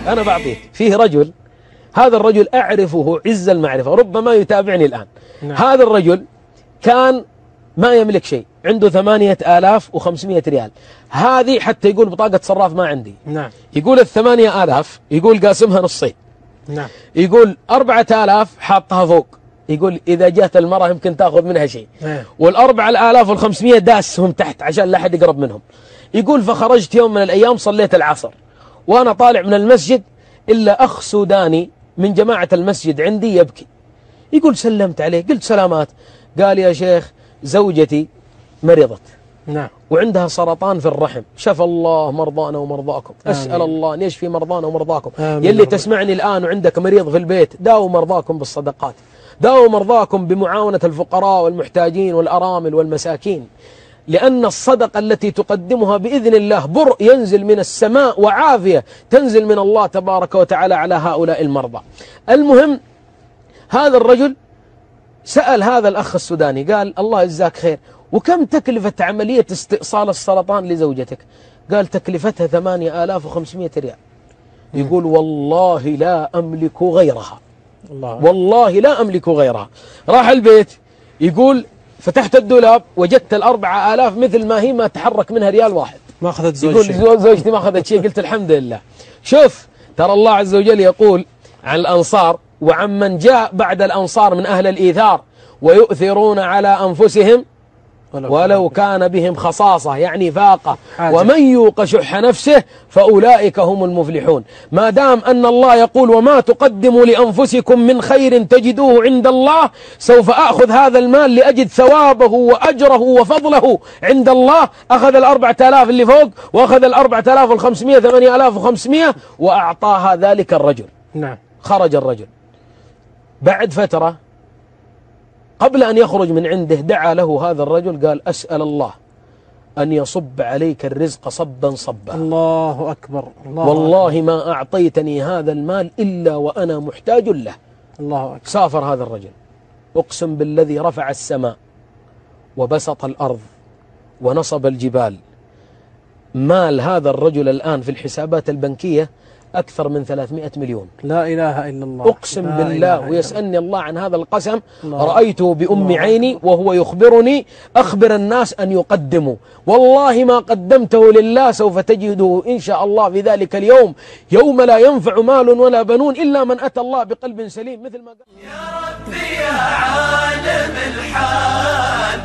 أنا بعطيك فيه رجل، هذا الرجل أعرفه عز المعرفة، ربما يتابعني الآن. نعم. هذا الرجل كان ما يملك شيء، عنده 8500 ريال. هذه حتى يقول بطاقة صراف ما عندي. نعم. يقول ال8000 يقول قاسمها نصين. نعم. يقول 4000 حاطها فوق، يقول إذا جات المرأة يمكن تأخذ منها شيء. وال4500 داسهم تحت عشان لا أحد يقرب منهم. يقول فخرجت يوم من الأيام صليت العصر وأنا طالع من المسجد إلا أخ سوداني من جماعة المسجد عندي يبكي. يقول سلمت عليه قلت سلامات. قال يا شيخ زوجتي مرضت. نعم. وعندها سرطان في الرحم، شفى الله مرضانا ومرضاكم. أسأل الله أن يشفي مرضانا ومرضاكم. يلي تسمعني الآن وعندك مريض في البيت، داووا مرضاكم بالصدقات، داووا مرضاكم بمعاونة الفقراء والمحتاجين والأرامل والمساكين، لأن الصدقة التي تقدمها بإذن الله برء ينزل من السماء وعافية تنزل من الله تبارك وتعالى على هؤلاء المرضى. المهم هذا الرجل سأل هذا الأخ السوداني قال الله يجزاك خير، وكم تكلفة عملية استئصال السرطان لزوجتك؟ قال تكلفتها 8500 ريال. يقول والله لا أملك غيرها، والله لا أملك غيرها. راح البيت يقول فتحت الدولاب وجدت 4000 مثل ما هي، ما تحرك منها ريال واحد. ما أخذت زوجتي. يقول زوجتي ما أخذت شيء. قلت الحمد لله. شوف ترى الله عز وجل يقول عن الأنصار وعمن جاء بعد الأنصار من أهل الإيثار ويؤثرون على أنفسهم ولو كان بهم خصاصة، يعني فاقة، ومن يوق شح نفسه فأولئك هم المفلحون. ما دام أن الله يقول وما تقدموا لأنفسكم من خير تجدوه عند الله، سوف أخذ هذا المال لأجد ثوابه وأجره وفضله عند الله. أخذ 4000 اللي فوق وأخذ 4500 8500 وأعطاها ذلك الرجل. نعم. خرج الرجل بعد فترة، قبل أن يخرج من عنده دعا له هذا الرجل قال أسأل الله أن يصب عليك الرزق صبا صبا. الله أكبر. الله والله أكبر. ما أعطيتني هذا المال إلا وأنا محتاج له. الله أكبر. سافر هذا الرجل، أقسم بالذي رفع السماء وبسط الأرض ونصب الجبال. مال هذا الرجل الآن في الحسابات البنكية أكثر من 300 مليون. لا إله إلا الله. أقسم بالله ويسألني الله عن هذا القسم. رأيته بأم عيني وهو يخبرني أخبر الناس أن يقدموا، والله ما قدمته لله سوف تجده إن شاء الله في ذلك اليوم يوم لا ينفع مال ولا بنون إلا من أتى الله بقلب سليم، مثل ما قال يا ربي يا عالم الحال.